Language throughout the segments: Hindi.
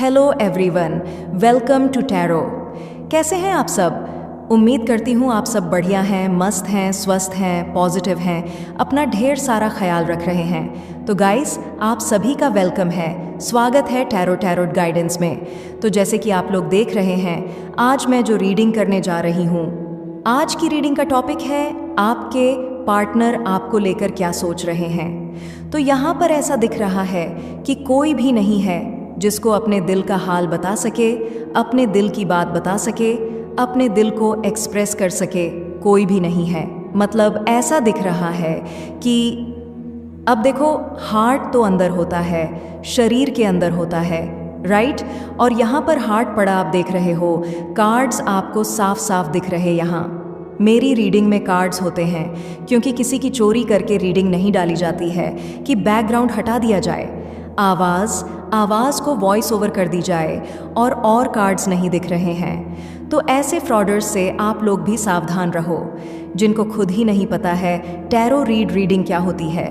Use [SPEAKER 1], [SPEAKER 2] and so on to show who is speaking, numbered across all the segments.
[SPEAKER 1] Hello everyone, welcome to tarot. कैसे हैं आप सब? उम्मीद करती हूँ आप सब बढ़िया हैं, मस्त हैं, स्वस्थ हैं, पॉजिटिव हैं, अपना ढेर सारा ख्याल रख रहे हैं। तो गाइस, आप सभी का वेलकम है, स्वागत है टैरोट गाइडेंस में। तो जैसे कि आप लोग देख रहे हैं, आज मैं जो रीडिंग करने जा रही हूँ, आज की रीडिंग का टॉपिक है आपके पार्टनर आपको लेकर क्या सोच रहे हैं। तो यहाँ पर ऐसा दिख रहा है कि कोई भी नहीं है जिसको अपने दिल का हाल बता सके, अपने दिल की बात बता सके, अपने दिल को एक्सप्रेस कर सके, कोई भी नहीं है। मतलब ऐसा दिख रहा है कि अब देखो, हार्ट तो अंदर होता है, शरीर के अंदर होता है, राइट? और यहाँ पर हार्ट पड़ा आप देख रहे हो, कार्ड्स आपको साफ साफ दिख रहे। यहाँ मेरी रीडिंग में कार्ड्स होते हैं क्योंकि किसी की चोरी करके रीडिंग नहीं डाली जाती है कि बैकग्राउंड हटा दिया जाए, आवाज़ को वॉइस ओवर कर दी जाए और कार्ड्स नहीं दिख रहे हैं। तो ऐसे फ्रॉडर्स से आप लोग भी सावधान रहो, जिनको खुद ही नहीं पता है टैरो रीडिंग क्या होती है,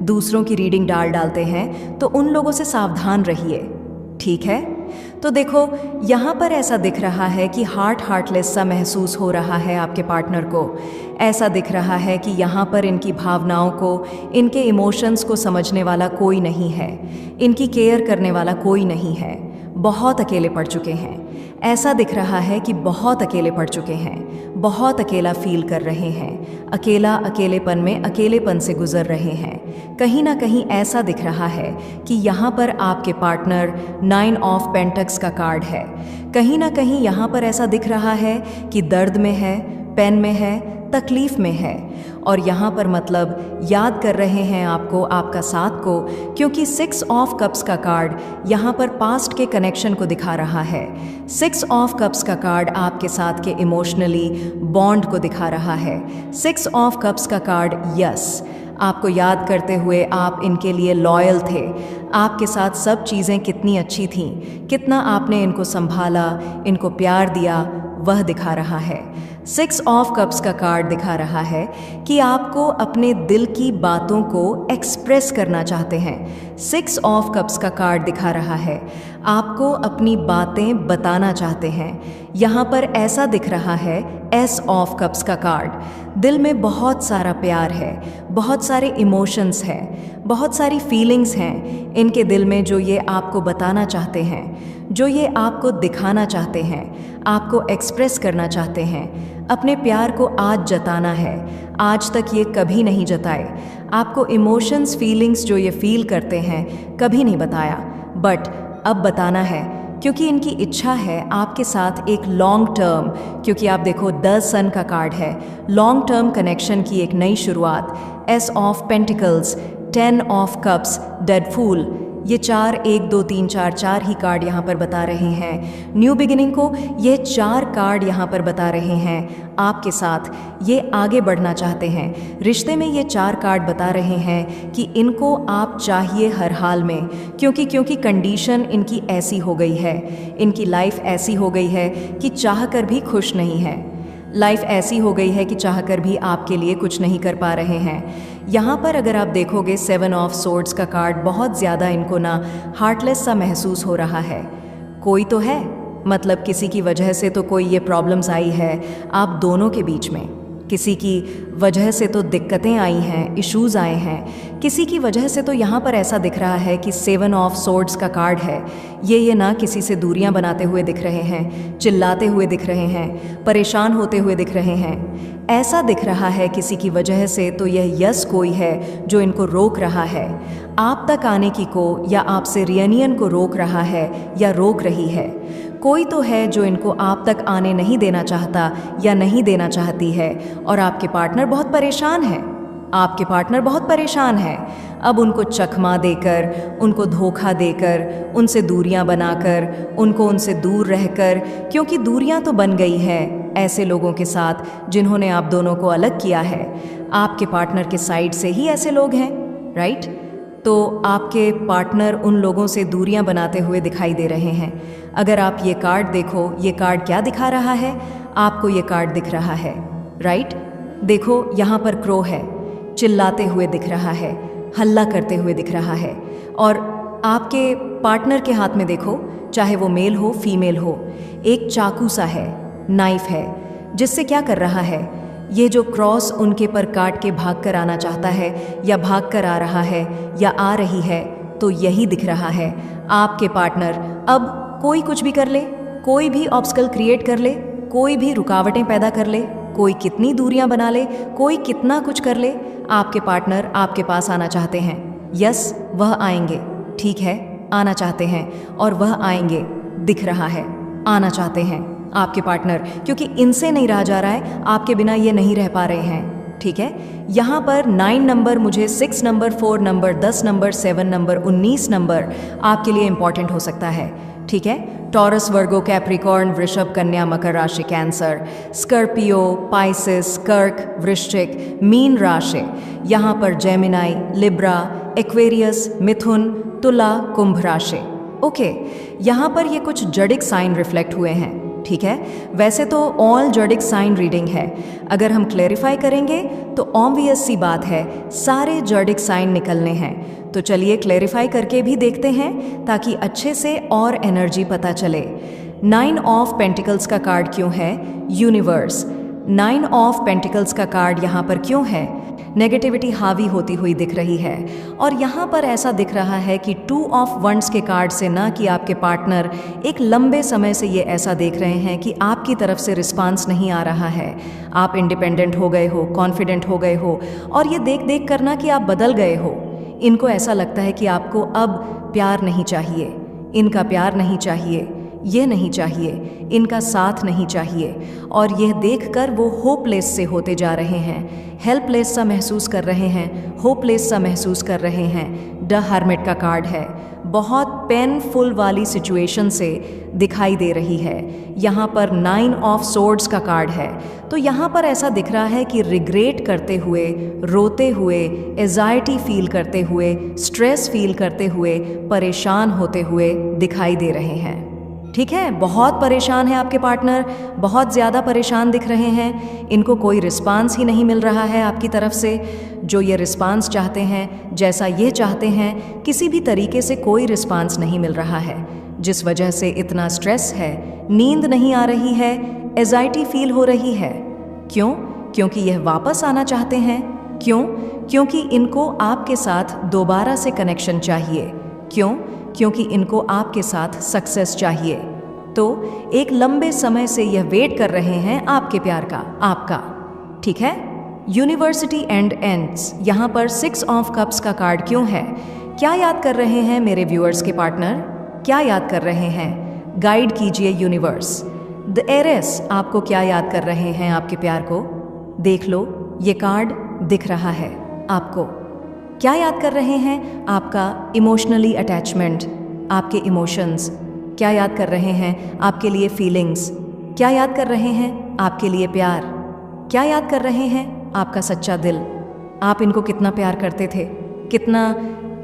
[SPEAKER 1] दूसरों की रीडिंग डालते हैं, तो उन लोगों से सावधान रहिए, ठीक है? तो देखो, यहाँ पर ऐसा दिख रहा है कि हार्टलेस सा महसूस हो रहा है आपके पार्टनर को। ऐसा दिख रहा है कि यहाँ पर इनकी भावनाओं को, इनके इमोशंस को समझने वाला कोई नहीं है, इनकी केयर करने वाला कोई नहीं है। बहुत अकेले पड़ चुके हैं। ऐसा दिख रहा है कि बहुत अकेले पड़ चुके हैं, बहुत अकेला फील कर रहे हैं, अकेलेपन में अकेलेपन से गुजर रहे हैं। कहीं ना कहीं ऐसा दिख रहा है कि यहाँ पर आपके पार्टनर 9 ऑफ पेंटक्स का कार्ड है। कहीं ना कहीं यहाँ पर ऐसा दिख रहा है कि दर्द में है, पेन में है, तकलीफ में है, और यहाँ पर मतलब याद कर रहे हैं आपको, आपका साथ को, क्योंकि 6 ऑफ कप्स का कार्ड यहाँ पर पास्ट के कनेक्शन को दिखा रहा है। 6 ऑफ कप्स का कार्ड आपके साथ के इमोशनली बॉन्ड को दिखा रहा है। 6 ऑफ कप्स का कार्ड यस, आपको याद करते हुए आप इनके लिए लॉयल थे, आपके साथ सब चीज़ें कितनी अच्छी थीं, कितना आपने इनको संभाला, इनको प्यार दिया, वह दिखा रहा है। 6 ऑफ कप्स का कार्ड दिखा रहा है कि आपको अपने दिल की बातों को एक्सप्रेस करना चाहते हैं। 6 ऑफ कप्स का कार्ड दिखा रहा है आपको अपनी बातें बताना चाहते हैं। यहाँ पर ऐसा दिख रहा है एस ऑफ कप्स का कार्ड, दिल में बहुत सारा प्यार है, बहुत सारे इमोशंस हैं, बहुत सारी फीलिंग्स हैं इनके दिल में, जो ये आपको बताना चाहते हैं, जो ये आपको दिखाना चाहते हैं, आपको एक्सप्रेस करना चाहते हैं। अपने प्यार को आज जताना है, आज तक ये कभी नहीं जताए। आपको इमोशंस, फीलिंग्स जो ये फील करते हैं कभी नहीं बताया, बट अब बताना है, क्योंकि इनकी इच्छा है आपके साथ एक लॉन्ग टर्म, क्योंकि आप देखो 10 सन का कार्ड है, लॉन्ग टर्म कनेक्शन की एक नई शुरुआत। Ace of pentacles, 10 of cups, the fool, ये 4 1 2 3 4 ही कार्ड यहाँ पर बता रहे हैं न्यू बिगिनिंग को। ये 4 कार्ड यहाँ पर बता रहे हैं आपके साथ ये आगे बढ़ना चाहते हैं रिश्ते में। ये 4 कार्ड बता रहे हैं कि इनको आप चाहिए हर हाल में, क्योंकि कंडीशन इनकी ऐसी हो गई है, इनकी लाइफ ऐसी हो गई है कि चाह कर भी खुश नहीं है, लाइफ ऐसी हो गई है कि चाहकर भी आपके लिए कुछ नहीं कर पा रहे हैं। यहाँ पर अगर आप देखोगे 7 ऑफ सोर्ड्स का कार्ड, बहुत ज़्यादा इनको ना हार्टलेस सा महसूस हो रहा है। कोई तो है, मतलब किसी की वजह से तो कोई ये प्रॉब्लम्स आई है आप दोनों के बीच में, किसी की वजह से तो दिक्कतें आई हैं, इश्यूज़ आए हैं, किसी की वजह से तो यहाँ पर ऐसा दिख रहा है कि 7 ऑफ सोर्ड्स का कार्ड है। ये ना किसी से दूरियाँ बनाते हुए दिख रहे हैं, चिल्लाते हुए दिख रहे हैं, परेशान होते हुए दिख रहे हैं। ऐसा दिख रहा है किसी की वजह से, तो यह यस कोई है जो इनको रोक रहा है आप तक आने की को, या आपसे रियूनियन को रोक रहा है या रोक रही है। कोई तो है जो इनको आप तक आने नहीं देना चाहता या नहीं देना चाहती है, और आपके पार्टनर बहुत परेशान है, आपके पार्टनर बहुत परेशान है। अब उनको चकमा देकर, उनको धोखा देकर, उनसे दूरियां बनाकर, उनसे दूर रहकर, क्योंकि दूरियां तो बन गई है ऐसे लोगों के साथ जिन्होंने आप दोनों को अलग किया है। आपके पार्टनर के साइड से ही ऐसे लोग हैं, राइट? तो आपके पार्टनर उन लोगों से दूरियां बनाते हुए दिखाई दे रहे हैं। अगर आप ये कार्ड देखो, ये कार्ड क्या दिखा रहा है आपको? ये कार्ड दिख रहा है, राइट? देखो, यहाँ पर क्रो है, चिल्लाते हुए दिख रहा है, हल्ला करते हुए दिख रहा है, और आपके पार्टनर के हाथ में देखो चाहे वो मेल हो फीमेल हो, एक चाकू सा है, नाइफ है, जिससे क्या कर रहा है, ये जो क्रॉस उनके पर काट के भाग कर आना चाहता है या भाग कर आ रहा है या आ रही है, तो यही दिख रहा है। आपके पार्टनर अब कोई कुछ भी कर ले, कोई भी ऑब्स्टकल क्रिएट कर ले, कोई भी रुकावटें पैदा कर ले, कोई कितनी दूरियां बना ले, कोई कितना कुछ कर ले, आपके पार्टनर आपके पास आना चाहते हैं। यस, वह आएंगे, ठीक है, आना चाहते हैं और वह आएंगे, दिख रहा है, आना चाहते हैं आपके पार्टनर, क्योंकि इनसे नहीं रहा जा रहा है, आपके बिना ये नहीं रह पा रहे हैं। ठीक है, यहाँ पर 9 नंबर मुझे 6 number, 4 number, 10 number, 7 number, 19 number आपके लिए इंपॉर्टेंट हो सकता है। ठीक है, टॉरस, वर्गो, कैप्रिकॉर्न, वृषभ, कन्या, मकर राशि, कैंसर, स्कॉर्पियो, पाइसिस, कर्क, वृश्चिक, मीन राशि, यहाँ पर जेमिनाई, लिब्रा, एक्वेरियस, मिथुन, तुला, कुंभ राशि। ओके, यहाँ पर ये कुछ जडिक साइन रिफ्लेक्ट हुए हैं। ठीक है, वैसे तो ऑल जडिक साइन रीडिंग है, अगर हम क्लैरिफाई करेंगे तो ऑब्वियस सी बात है सारे जडिक साइन निकलने हैं। तो चलिए क्लैरिफाई करके भी देखते हैं ताकि अच्छे से और एनर्जी पता चले। 9 ऑफ पेंटिकल्स का कार्ड क्यों है? यूनिवर्स। 9 ऑफ पेंटिकल्स का कार्ड यहाँ पर क्यों है? नेगेटिविटी हावी होती हुई दिख रही है, और यहाँ पर ऐसा दिख रहा है कि 2 ऑफ वंड्स के कार्ड से ना कि आपके पार्टनर एक लंबे समय से ये ऐसा देख रहे हैं कि आपकी तरफ से रिस्पांस नहीं आ रहा है। आप इंडिपेंडेंट हो गए हो, कॉन्फिडेंट हो गए हो, और ये देख देख करना कि आप बदल गए हो। इनको ऐसा लगता है कि आपको अब प्यार नहीं चाहिए, इनका प्यार नहीं चाहिए, ये नहीं चाहिए, इनका साथ नहीं चाहिए, और यह देखकर वो होपलेस से होते जा रहे हैं, हेल्पलेस सा महसूस कर रहे हैं, होपलेस सा महसूस कर रहे हैं। द हर्मिट का कार्ड है, बहुत पेनफुल वाली सिचुएशन से दिखाई दे रही है। यहाँ पर 9 ऑफ सोर्ड्स का कार्ड है, तो यहाँ पर ऐसा दिख रहा है कि रिग्रेट करते हुए, रोते हुए, एजाइटी फील करते हुए, स्ट्रेस फील करते हुए, परेशान होते हुए दिखाई दे रहे हैं। ठीक है, बहुत परेशान है आपके पार्टनर, बहुत ज़्यादा परेशान दिख रहे हैं। इनको कोई रिस्पांस ही नहीं मिल रहा है आपकी तरफ से। जो ये रिस्पांस चाहते हैं, जैसा ये चाहते हैं, किसी भी तरीके से कोई रिस्पांस नहीं मिल रहा है, जिस वजह से इतना स्ट्रेस है, नींद नहीं आ रही है, एजाइटी फील हो रही है। क्यों? क्योंकि यह वापस आना चाहते हैं। क्यों? क्योंकि इनको आपके साथ दोबारा से कनेक्शन चाहिए। क्यों? क्योंकि इनको आपके साथ सक्सेस चाहिए। तो एक लंबे समय से यह वेट कर रहे हैं आपके प्यार का, आपका। ठीक है, यूनिवर्सिटी एंड एंड्स। यहाँ पर 6 ऑफ कप्स का कार्ड क्यों है? क्या याद कर रहे हैं मेरे व्यूअर्स के पार्टनर? क्या याद कर रहे हैं? गाइड कीजिए यूनिवर्स। द एरेस आपको क्या याद कर रहे हैं आपके प्यार को? देख लो, ये कार्ड दिख रहा है आपको। क्या याद कर रहे हैं? आपका इमोशनली अटैचमेंट, आपके इमोशंस। क्या याद कर रहे हैं? आपके लिए फीलिंग्स। क्या याद कर रहे हैं? आपके लिए प्यार। क्या याद कर रहे हैं? आपका सच्चा दिल। आप इनको कितना प्यार करते थे, कितना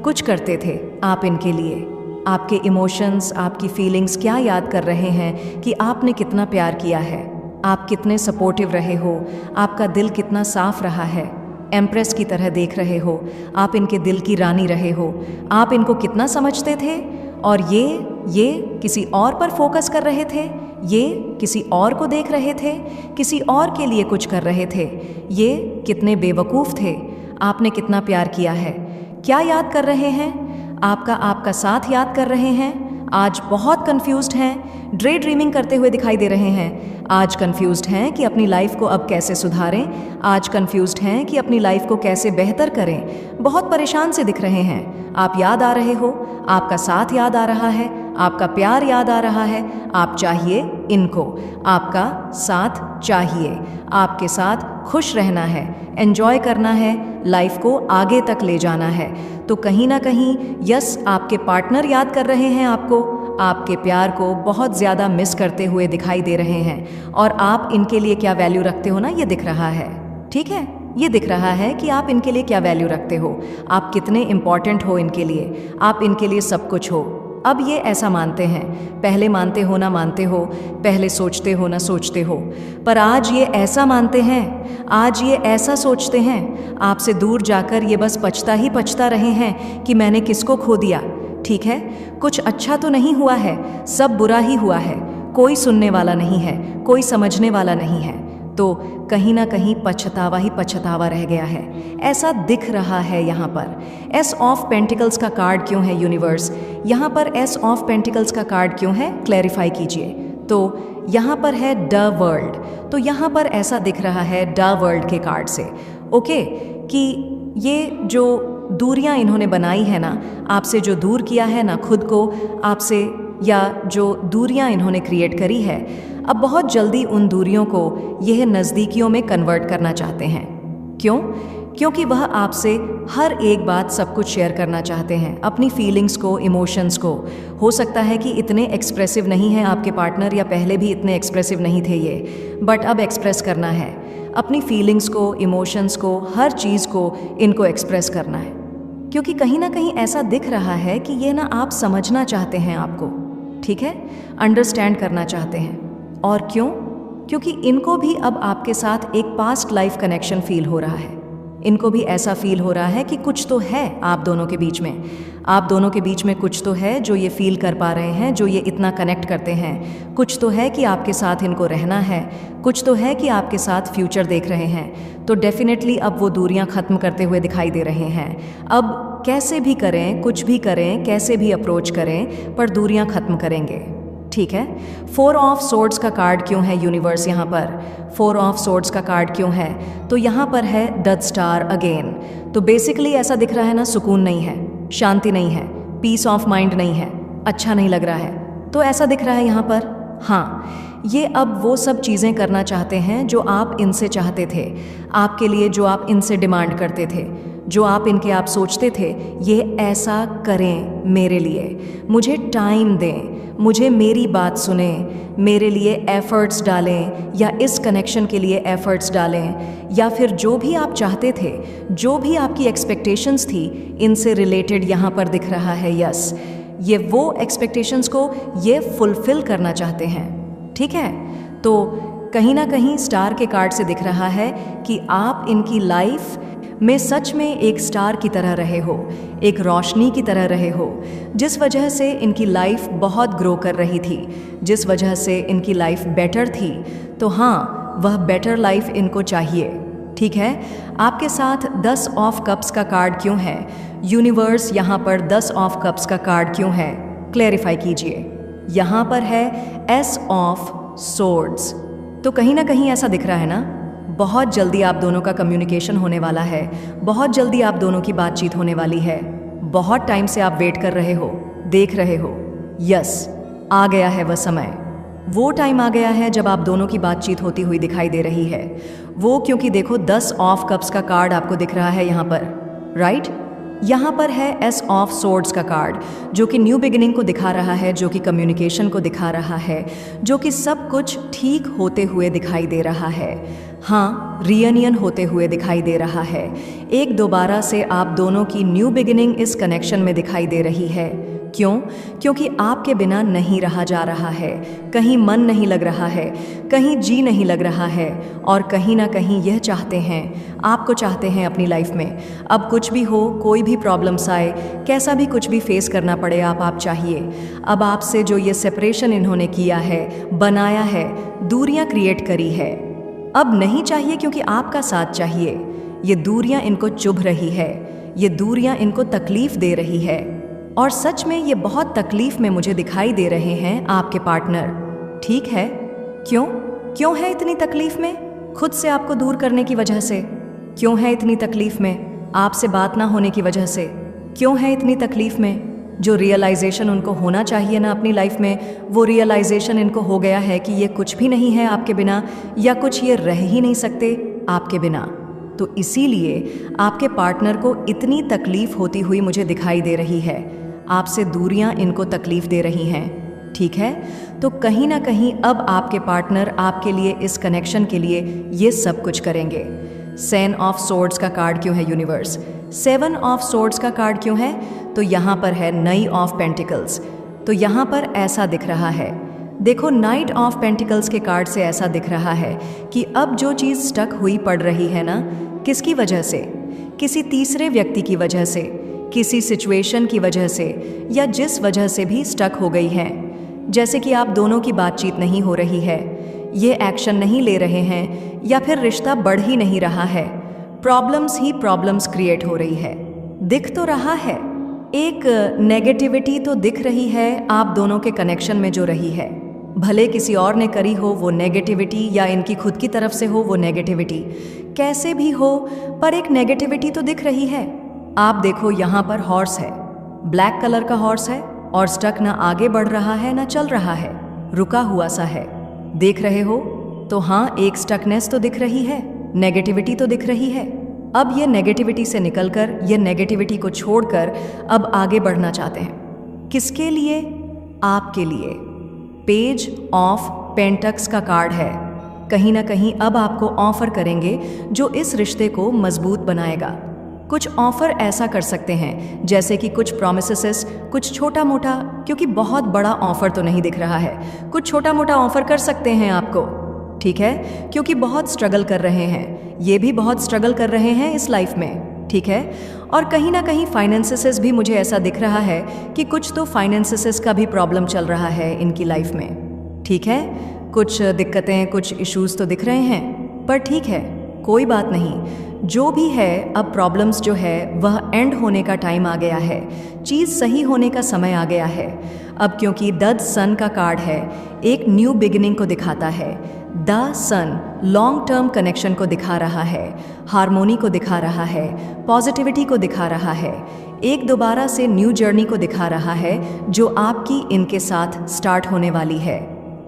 [SPEAKER 1] कुछ करते थे आप इनके लिए। आपके इमोशंस, आपकी फीलिंग्स क्या याद कर रहे हैं कि आपने कितना प्यार किया है, आप कितने सपोर्टिव रहे हो, आपका दिल कितना साफ रहा है, एम्प्रेस की तरह देख रहे हो, आप इनके दिल की रानी रहे हो, आप इनको कितना समझते थे, और ये किसी और पर फोकस कर रहे थे, ये किसी और को देख रहे थे, किसी और के लिए कुछ कर रहे थे। ये कितने बेवकूफ़ थे, आपने कितना प्यार किया है। क्या याद कर रहे हैं? आपका साथ याद कर रहे हैं। आज बहुत कंफ्यूज्ड हैं, ड्रे ड्रीमिंग करते हुए दिखाई दे रहे हैं। आज कंफ्यूज्ड हैं कि अपनी लाइफ को अब कैसे सुधारें, आज कंफ्यूज्ड हैं कि अपनी लाइफ को कैसे बेहतर करें। बहुत परेशान से दिख रहे हैं। आप याद आ रहे हो, आपका साथ याद आ रहा है, आपका प्यार याद आ रहा है। आप चाहिए इनको, आपका साथ चाहिए, आपके साथ खुश रहना है, एंजॉय करना है, लाइफ को आगे तक ले जाना है। तो कहीं ना कहीं यस, आपके पार्टनर याद कर रहे हैं आपको, आपके प्यार को बहुत ज़्यादा मिस करते हुए दिखाई दे रहे हैं, और आप इनके लिए क्या वैल्यू रखते हो ना, ये दिख रहा है। ठीक है, ये दिख रहा है कि आप इनके लिए क्या वैल्यू रखते हो, आप कितने इम्पॉर्टेंट हो इनके लिए, आप इनके लिए सब कुछ हो। अब ये ऐसा मानते हैं, पहले मानते हो ना मानते हो, पहले सोचते हो ना सोचते हो, पर आज ये ऐसा मानते हैं, आज ये ऐसा सोचते हैं, आपसे दूर जाकर ये बस पछता ही पछता रहे हैं कि मैंने किसको खो दिया, ठीक है, कुछ अच्छा तो नहीं हुआ है, सब बुरा ही हुआ है, कोई सुनने वाला नहीं है, कोई समझने वाला नहीं है, तो कहीं ना कहीं पछतावा ही पछतावा रह गया है, ऐसा दिख रहा है यहाँ पर। एस ऑफ पेंटिकल्स का कार्ड क्यों है यूनिवर्स? यहाँ पर एस ऑफ पेंटिकल्स का कार्ड क्यों है, क्लैरिफाई कीजिए। तो यहाँ पर है द वर्ल्ड, तो यहाँ पर ऐसा दिख रहा है द वर्ल्ड के कार्ड से, ओके, कि ये जो दूरियां इन्होंने बनाई है ना, आपसे जो दूर किया है ना खुद को आपसे, या जो दूरियां इन्होंने क्रिएट करी है, अब बहुत जल्दी उन दूरियों को यह नज़दीकियों में कन्वर्ट करना चाहते हैं। क्यों? क्योंकि वह आपसे हर एक बात सब कुछ शेयर करना चाहते हैं, अपनी फीलिंग्स को, इमोशंस को। हो सकता है कि इतने एक्सप्रेसिव नहीं है आपके पार्टनर, या पहले भी इतने एक्सप्रेसिव नहीं थे ये, बट अब एक्सप्रेस करना है अपनी फीलिंग्स को, इमोशंस को, हर चीज़ को इनको एक्सप्रेस करना है। क्योंकि कहीं ना कहीं ऐसा दिख रहा है कि ये ना आप समझना चाहते हैं आपको, ठीक है, अंडरस्टैंड करना चाहते हैं। और क्यों? क्योंकि इनको भी अब आपके साथ एक पास्ट लाइफ कनेक्शन फील हो रहा है। इनको भी ऐसा फील हो रहा है कि कुछ तो है आप दोनों के बीच में, आप दोनों के बीच में कुछ तो है जो ये फील कर पा रहे हैं, जो ये इतना कनेक्ट करते हैं। कुछ तो है कि आपके साथ इनको रहना है, कुछ तो है कि आपके साथ फ्यूचर देख रहे हैं। तो डेफिनेटली अब वो दूरियां ख़त्म करते हुए दिखाई दे रहे हैं। अब कैसे भी करें, कुछ भी करें, कैसे भी अप्रोच करें, पर दूरियां ख़त्म करेंगे, ठीक है। 4 ऑफ सोर्ड्स का कार्ड क्यों है यूनिवर्स? यहाँ पर 4 ऑफ सोर्ड्स का कार्ड क्यों है? तो यहाँ पर है डेथ स्टार अगेन। तो बेसिकली ऐसा दिख रहा है ना, सुकून नहीं है, शांति नहीं है, पीस ऑफ माइंड नहीं है, अच्छा नहीं लग रहा है, तो ऐसा दिख रहा है यहाँ पर। हाँ, ये अब वो सब चीज़ें करना चाहते हैं जो आप इनसे चाहते थे, आपके लिए जो आप इनसे डिमांड करते थे, जो आप इनके आप सोचते थे, ये ऐसा करें मेरे लिए, मुझे टाइम दें, मुझे मेरी बात सुने, मेरे लिए एफर्ट्स डालें, या इस कनेक्शन के लिए एफर्ट्स डालें, या फिर जो भी आप चाहते थे, जो भी आपकी एक्सपेक्टेशंस थी इनसे रिलेटेड यहाँ पर दिख रहा है। यस, ये वो एक्सपेक्टेशंस को ये फुलफिल करना चाहते हैं, ठीक है। तो कहीं ना कहीं स्टार के कार्ड से दिख रहा है कि आप इनकी लाइफ में सच में एक स्टार की तरह रहे हो, एक रोशनी की तरह रहे हो, जिस वजह से इनकी लाइफ बहुत ग्रो कर रही थी, जिस वजह से इनकी लाइफ बेटर थी। तो हाँ, वह बेटर लाइफ इनको चाहिए, ठीक है। आपके साथ 10 ऑफ कप्स का कार्ड क्यों है यूनिवर्स? यहाँ पर 10 ऑफ कप्स का कार्ड क्यों है, क्लैरिफाई कीजिए। यहाँ पर है एस ऑफ सोर्ड्स। तो कहीं ना कहीं ऐसा दिख रहा है ना, बहुत जल्दी आप दोनों का कम्युनिकेशन होने वाला है, बहुत जल्दी आप दोनों की बातचीत होने वाली है। बहुत टाइम से आप वेट कर रहे हो, देख रहे हो। यस, आ गया है वह समय, वो टाइम आ गया है जब आप दोनों की बातचीत होती हुई दिखाई दे रही है। वो क्योंकि देखो 10 ऑफ कप्स का कार्ड आपको दिख रहा है यहाँ पर, राइट। यहाँ पर है एस ऑफ सोर्ड्स का कार्ड, जो कि न्यू बिगिनिंग को दिखा रहा है, जो कि कम्युनिकेशन को दिखा रहा है, जो कि सब कुछ ठीक होते हुए दिखाई दे रहा है। हाँ, रियूनियन होते हुए दिखाई दे रहा है। एक दोबारा से आप दोनों की न्यू बिगिनिंग इस कनेक्शन में दिखाई दे रही है। क्यों? क्योंकि आपके बिना नहीं रहा जा रहा है, कहीं मन नहीं लग रहा है, कहीं जी नहीं लग रहा है, और कहीं ना कहीं यह चाहते हैं, आपको चाहते हैं अपनी लाइफ में। अब कुछ भी हो, कोई भी प्रॉब्लम्स आए, कैसा भी कुछ भी फेस करना पड़े, आप चाहिए। अब आपसे जो ये सेपरेशन इन्होंने किया है, बनाया है, दूरियां क्रिएट करी है, अब नहीं चाहिए, क्योंकि आपका साथ चाहिए। ये दूरियां इनको चुभ रही है, ये दूरियां इनको तकलीफ दे रही है, और सच में ये बहुत तकलीफ में मुझे दिखाई दे रहे हैं आपके पार्टनर, ठीक है। क्यों? क्यों है इतनी तकलीफ में? खुद से आपको दूर करने की वजह से। क्यों है इतनी तकलीफ में? आपसे बात ना होने की वजह से। क्यों है इतनी तकलीफ में? जो रियलाइजेशन उनको होना चाहिए ना अपनी लाइफ में, वो रियलाइजेशन इनको हो गया है कि ये कुछ भी नहीं है आपके बिना, या कुछ ये रह ही नहीं सकते आपके बिना। तो इसीलिए आपके पार्टनर को इतनी तकलीफ होती हुई मुझे दिखाई दे रही है, आपसे दूरियां इनको तकलीफ दे रही हैं, ठीक है। तो कहीं ना कहीं अब आपके पार्टनर आपके लिए, इस कनेक्शन के लिए ये सब कुछ करेंगे। 7 ऑफ सोर्ड्स का कार्ड क्यों है यूनिवर्स? 7 ऑफ सोर्ड्स का कार्ड क्यों है? तो यहाँ पर है नाइट ऑफ पेंटिकल्स। तो यहाँ पर ऐसा दिख रहा है, देखो नाइट ऑफ पेंटिकल्स के कार्ड से ऐसा दिख रहा है कि अब जो चीज़ स्टक हुई पड़ रही है ना, किसकी वजह से? किसी तीसरे व्यक्ति की वजह से, किसी सिचुएशन की वजह से या जिस वजह से भी स्टक हो गई हैं, जैसे कि आप दोनों की बातचीत नहीं हो रही है, ये एक्शन नहीं ले रहे हैं, या फिर रिश्ता बढ़ ही नहीं रहा है, प्रॉब्लम्स ही प्रॉब्लम्स क्रिएट हो रही है। दिख तो रहा है, एक नेगेटिविटी तो दिख रही है आप दोनों के कनेक्शन में जो रही है, भले किसी और ने करी हो वो नेगेटिविटी या इनकी खुद की तरफ से हो वो नेगेटिविटी, कैसे भी हो पर एक नेगेटिविटी तो दिख रही है। आप देखो यहाँ पर हॉर्स है, ब्लैक कलर का हॉर्स है और स्टक ना आगे बढ़ रहा है ना चल रहा है, रुका हुआ सा है। देख रहे हो तो हाँ, एक स्टकनेस तो दिख रही है, नेगेटिविटी तो दिख रही है। अब ये नेगेटिविटी से निकलकर, ये नेगेटिविटी को छोड़कर अब आगे बढ़ना चाहते हैं। किसके लिए? आपके लिए। पेज ऑफ पेंटक्स का कार्ड है। कहीं ना कहीं अब आपको ऑफर करेंगे जो इस रिश्ते को मजबूत बनाएगा। कुछ ऑफर ऐसा कर सकते हैं जैसे कि कुछ प्रोमिसेस, कुछ छोटा मोटा, क्योंकि बहुत बड़ा ऑफर तो नहीं दिख रहा है, कुछ छोटा मोटा ऑफर कर सकते हैं आपको, ठीक है, क्योंकि बहुत स्ट्रगल कर रहे हैं, ये भी बहुत स्ट्रगल कर रहे हैं इस लाइफ में, ठीक है। और कहीं ना कहीं फाइनेंसेस भी मुझे ऐसा दिख रहा है कि कुछ तो फाइनेंसेस का भी प्रॉब्लम चल रहा है इनकी लाइफ में, ठीक है। कुछ दिक्कतें, कुछ इश्यूज तो दिख रहे हैं, पर ठीक है, कोई बात नहीं। जो भी है, अब प्रॉब्लम्स जो है वह एंड होने का टाइम आ गया है, चीज़ सही होने का समय आ गया है। अब क्योंकि द सन का कार्ड है, एक न्यू बिगिनिंग को दिखाता है। The sun long term connection को दिखा रहा है, हार्मोनी को दिखा रहा है, पॉजिटिविटी को दिखा रहा है, एक दोबारा से न्यू जर्नी को दिखा रहा है जो आपकी इनके साथ स्टार्ट होने वाली है,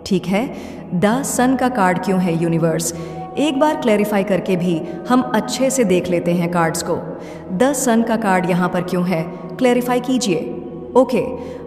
[SPEAKER 1] ठीक है। द सन का कार्ड क्यों है यूनिवर्स? एक बार क्लैरिफाई करके भी हम अच्छे से देख लेते हैं कार्ड्स को। द सन का कार्ड यहाँ पर क्यों है, क्लैरिफाई कीजिए। ओके,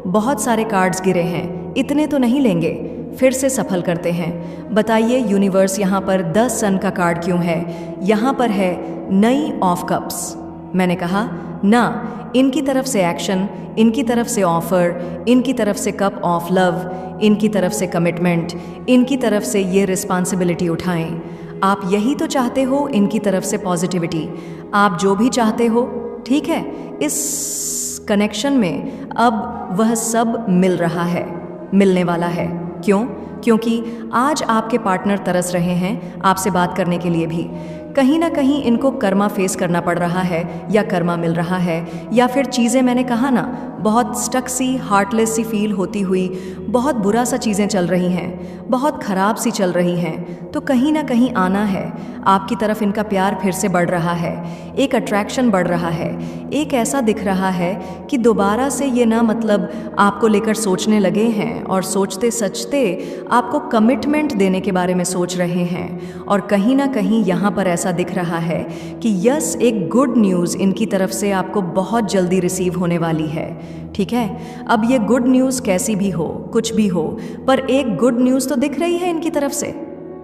[SPEAKER 1] बहुत सारे कार्ड्स गिरे हैं, इतने तो नहीं लेंगे, फिर से सफल करते हैं। बताइए यूनिवर्स, यहाँ पर द सन का कार्ड क्यों है? यहाँ पर है नई ऑफ कप्स। मैंने कहा ना, इनकी तरफ से एक्शन, इनकी तरफ से ऑफर, इनकी तरफ से कप ऑफ लव, इनकी तरफ से कमिटमेंट, इनकी तरफ से ये रिस्पॉन्सिबिलिटी उठाएं। आप यही तो चाहते हो, इनकी तरफ से पॉजिटिविटी, आप जो भी चाहते हो, ठीक है। इस कनेक्शन में अब वह सब मिल रहा है, मिलने वाला है। क्यों? क्योंकि आज आपके पार्टनर तरस रहे हैं आपसे बात करने के लिए भी। कहीं ना कहीं इनको कर्मा फेस करना पड़ रहा है, या कर्मा मिल रहा है, या फिर चीज़ें, मैंने कहा ना, बहुत स्टक सी, हार्टलेस सी फील होती हुई, बहुत बुरा सा चीज़ें चल रही हैं, बहुत ख़राब सी चल रही हैं, तो कहीं ना कहीं आना है। आपकी तरफ इनका प्यार फिर से बढ़ रहा है, एक अट्रैक्शन बढ़ रहा है, एक ऐसा दिख रहा है कि दोबारा से ये ना, मतलब आपको लेकर सोचने लगे हैं, और सोचते सचते आपको कमिटमेंट देने के बारे में सोच रहे हैं। और कहीं ना कहीं यहाँ पर ऐसा दिख रहा है कि यस, एक गुड न्यूज़ इनकी तरफ से आपको बहुत जल्दी रिसीव होने वाली है, ठीक है। अब ये गुड न्यूज़ कैसी भी हो, कुछ भी हो, पर एक गुड न्यूज़ तो दिख रही है इनकी तरफ से,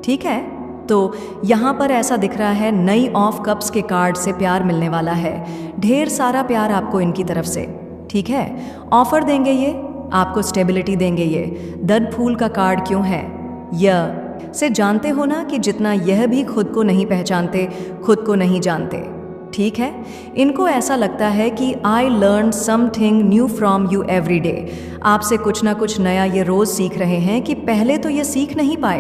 [SPEAKER 1] ठीक है। तो यहाँ पर ऐसा दिख रहा है, नई ऑफ कप्स के कार्ड से प्यार मिलने वाला है, ढेर सारा प्यार आपको इनकी तरफ से, ठीक है। ऑफर देंगे ये आपको, स्टेबिलिटी देंगे ये। द फूल का कार्ड क्यों है? यह से जानते हो ना कि जितना यह भी खुद को नहीं पहचानते, खुद को नहीं जानते, ठीक है। इनको ऐसा लगता है कि I learn something new from you every day. आपसे कुछ ना कुछ नया ये रोज़ सीख रहे हैं कि पहले तो ये सीख नहीं पाए,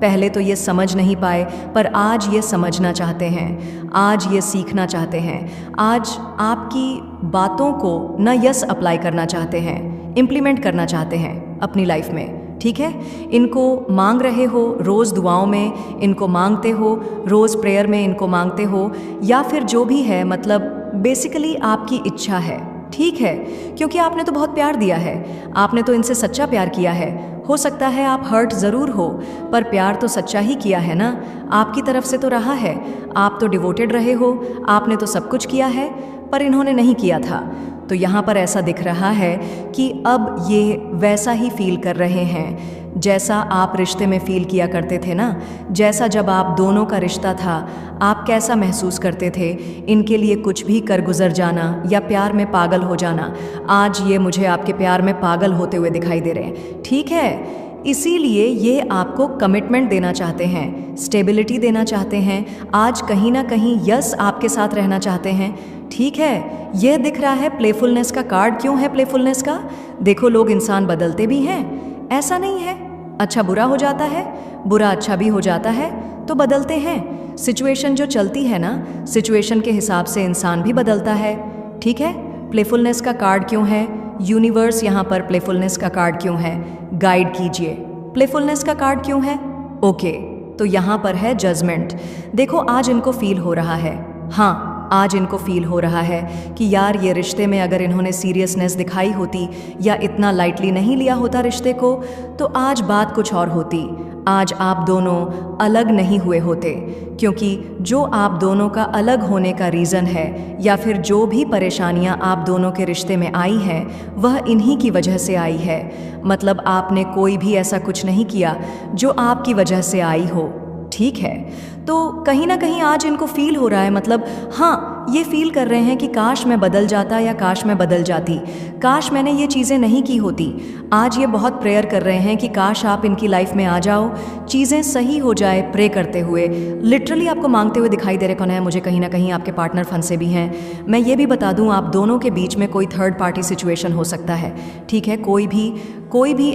[SPEAKER 1] पहले तो ये समझ नहीं पाए, पर आज ये समझना चाहते हैं, आज ये सीखना चाहते हैं, आज आपकी बातों को न यस अप्लाई करना चाहते हैं, इम्प्लीमेंट करना चाहते हैं अपनी लाइफ में, ठीक है। इनको मांग रहे हो, रोज़ दुआओं में इनको मांगते हो, रोज़ प्रेयर में इनको मांगते हो, या फिर जो भी है, मतलब बेसिकली आपकी इच्छा है, ठीक है। क्योंकि आपने तो बहुत प्यार दिया है, आपने तो इनसे सच्चा प्यार किया है। हो सकता है आप हर्ट ज़रूर हो, पर प्यार तो सच्चा ही किया है ना, आपकी तरफ से तो रहा है, आप तो डिवोटेड रहे हो, आपने तो सब कुछ किया है, पर इन्होंने नहीं किया था। तो यहाँ पर ऐसा दिख रहा है कि अब ये वैसा ही फील कर रहे हैं जैसा आप रिश्ते में फील किया करते थे ना, जैसा जब आप दोनों का रिश्ता था, आप कैसा महसूस करते थे, इनके लिए कुछ भी कर गुजर जाना या प्यार में पागल हो जाना। आज ये मुझे आपके प्यार में पागल होते हुए दिखाई दे रहे हैं, ठीक है। इसीलिए ये आपको कमिटमेंट देना चाहते हैं, स्टेबिलिटी देना चाहते हैं, आज कहीं ना कहीं यस आपके साथ रहना चाहते हैं। ठीक है, यह दिख रहा है प्लेफुलनेस का कार्ड। क्यों है प्लेफुलनेस का? देखो, लोग इंसान बदलते भी हैं, ऐसा नहीं है। अच्छा बुरा हो जाता है, बुरा अच्छा भी हो जाता है, तो बदलते हैं। सिचुएशन जो चलती है ना, सिचुएशन के हिसाब से इंसान भी बदलता है। ठीक है, प्लेफुलनेस का कार्ड क्यों है? यूनिवर्स यहाँ पर प्लेफुलनेस का कार्ड क्यों है? गाइड कीजिए, प्लेफुलनेस का कार्ड क्यों है? ओके, तो यहाँ पर है जजमेंट। देखो, आज इनको फील हो रहा है, हाँ आज इनको फील हो रहा है कि यार ये रिश्ते में अगर इन्होंने सीरियसनेस दिखाई होती या इतना लाइटली नहीं लिया होता रिश्ते को, तो आज बात कुछ और होती। आज आप दोनों अलग नहीं हुए होते, क्योंकि जो आप दोनों का अलग होने का रीज़न है या फिर जो भी परेशानियां आप दोनों के रिश्ते में आई हैं, वह इन्हीं की वजह से आई है। मतलब आपने कोई भी ऐसा कुछ नहीं किया जो आपकी वजह से आई हो। ठीक है, तो कहीं ना कहीं आज इनको फील हो रहा है, मतलब हाँ ये फील कर रहे हैं कि काश मैं बदल जाता या काश मैं बदल जाती, काश मैंने ये चीज़ें नहीं की होती। आज ये बहुत प्रेयर कर रहे हैं कि काश आप इनकी लाइफ में आ जाओ, चीज़ें सही हो जाए, प्रे करते हुए। लिटरली आपको मांगते हुए दिखाई दे रहे कौन है? मुझे कहीं ना कहीं आपके पार्टनर फंसे भी हैं। मैं ये भी बता दूँ, आप दोनों के बीच में कोई थर्ड पार्टी सिचुएशन हो सकता है। ठीक है, कोई भी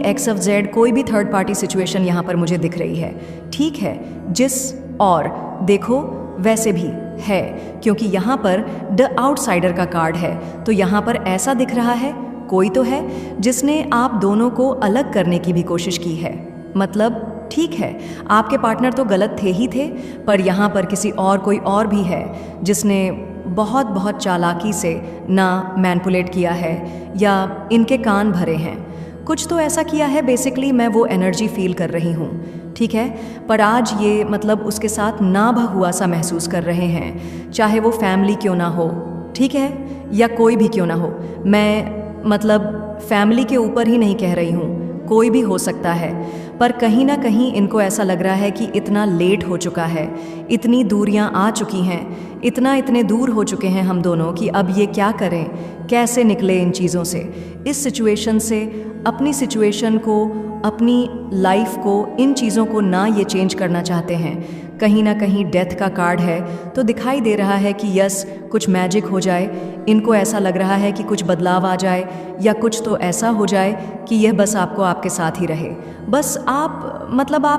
[SPEAKER 1] XYZ कोई भी थर्ड पार्टी सिचुएशन यहाँ पर मुझे दिख रही है। ठीक है, जिस और देखो वैसे भी है, क्योंकि यहाँ पर द आउटसाइडर का कार्ड है, तो यहाँ पर ऐसा दिख रहा है कोई तो है जिसने आप दोनों को अलग करने की भी कोशिश की है। मतलब ठीक है, आपके पार्टनर तो गलत थे ही थे, पर यहाँ पर कोई और भी है जिसने बहुत बहुत चालाकी से ना मैनिपुलेट किया है या इनके कान भरे हैं, कुछ तो ऐसा किया है। बेसिकली मैं वो एनर्जी फील कर रही हूँ। ठीक है, पर आज ये मतलब उसके साथ ना हुआ सा महसूस कर रहे हैं, चाहे वो फैमिली क्यों ना हो, ठीक है, या कोई भी क्यों ना हो। मैं मतलब फैमिली के ऊपर ही नहीं कह रही हूँ, कोई भी हो सकता है, पर कहीं ना कहीं इनको ऐसा लग रहा है कि इतना लेट हो चुका है, इतनी दूरियां आ चुकी हैं, इतने दूर हो चुके हैं हम दोनों कि अब ये क्या करें, कैसे निकले इन चीज़ों से, इस सिचुएशन से, अपनी सिचुएशन को, अपनी लाइफ को, इन चीज़ों को ना ये चेंज करना चाहते हैं। कहीं ना कहीं डेथ का कार्ड है, तो दिखाई दे रहा है कि यस कुछ मैजिक हो जाए। इनको ऐसा लग रहा है कि कुछ बदलाव आ जाए या कुछ तो ऐसा हो जाए कि यह बस आपको आपके साथ ही रहे, बस आप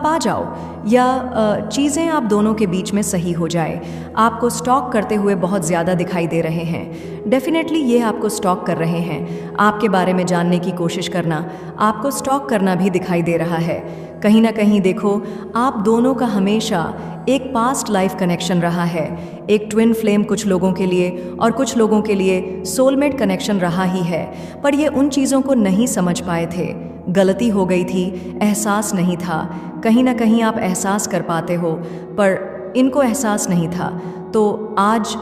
[SPEAKER 1] आ जाओ या चीज़ें आप दोनों के बीच में सही हो जाए। आपको स्टॉक करते हुए बहुत ज़्यादा दिखाई दे रहे हैं। डेफिनेटली ये आपको स्टॉक कर रहे हैं, आपके बारे में जानने की कोशिश करना, आपको स्टॉक करना भी दिखाई दे रहा है। कहीं ना कहीं देखो, आप दोनों का हमेशा एक पास्ट लाइफ कनेक्शन रहा है, एक ट्विन फ्लेम कुछ लोगों के लिए और कुछ लोगों के लिए सोलमेट कनेक्शन रहा ही है, पर ये उन चीज़ों को नहीं समझ पाए थे, गलती हो गई थी, एहसास नहीं था। कहीं ना कहीं आप एहसास कर पाते हो, पर इनको एहसास नहीं था, तो आज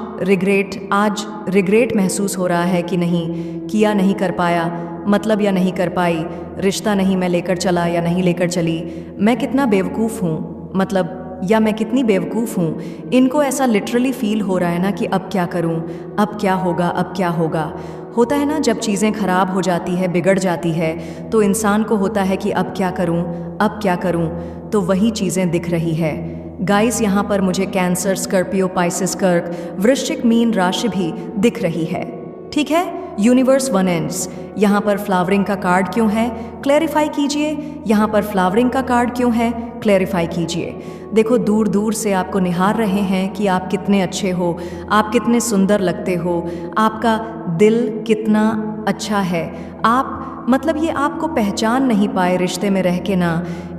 [SPEAKER 1] रिग्रेट महसूस हो रहा है कि नहीं किया, नहीं कर पाया, मतलब या नहीं कर पाई, रिश्ता नहीं मैं लेकर चला या नहीं लेकर चली, मैं कितना बेवकूफ़ हूँ, मतलब या मैं कितनी बेवकूफ़ हूँ। इनको ऐसा लिटरली फील हो रहा है ना कि अब क्या करूँ, अब क्या होगा, अब क्या होगा। होता है ना, जब चीज़ें ख़राब हो जाती है, बिगड़ जाती है, तो इंसान को होता है कि अब क्या करूँ, अब क्या करूँ, तो वही चीज़ें दिख रही है। गाइस, यहाँ पर मुझे कैंसर, स्कॉर्पियो, पाइसेस, कर्क, वृश्चिक, मीन राशि भी दिख रही है। ठीक है, यूनिवर्स वन एंड्स। यहाँ पर फ्लावरिंग का कार्ड क्यों है, क्लैरिफाई कीजिए। यहाँ पर फ्लावरिंग का कार्ड क्यों है, क्लैरिफाई कीजिए। देखो, दूर दूर से आपको निहार रहे हैं कि आप कितने अच्छे हो, आप कितने सुंदर लगते हो, आपका दिल कितना अच्छा है। आप मतलब ये आपको पहचान नहीं पाए रिश्ते में रह के ना।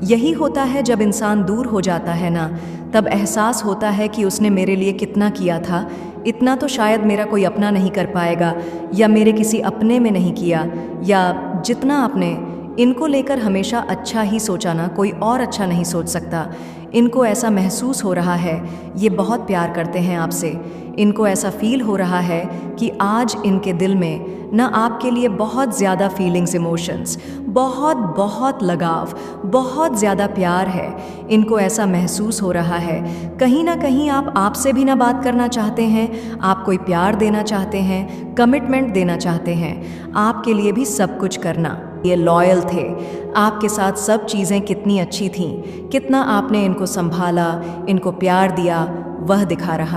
[SPEAKER 1] यही होता है जब इंसान दूर हो जाता है ना, तब एहसास होता है कि उसने मेरे लिए कितना किया था, इतना तो शायद मेरा कोई अपना नहीं कर पाएगा या मेरे किसी अपने में नहीं किया, या जितना आपने इनको लेकर हमेशा अच्छा ही सोचा ना, कोई और अच्छा नहीं सोच सकता। इनको ऐसा महसूस हो रहा है, ये बहुत प्यार करते हैं आपसे। इनको ऐसा फील हो रहा है कि आज इनके दिल में ना आपके लिए बहुत ज़्यादा फीलिंग्स, इमोशंस, बहुत बहुत लगाव, बहुत ज़्यादा प्यार है। इनको ऐसा महसूस हो रहा है कहीं ना कहीं आप आपसे भी ना बात करना चाहते हैं, आप कोई प्यार देना चाहते हैं, कमिटमेंट देना चाहते हैं, आपके लिए भी सब कुछ करना। ये लॉयल थे, आपके साथ सब चीज़ें कितनी अच्छी थीं, कितना आपने इनको संभाला, इनको प्यार दिया, वह दिखा रहा है।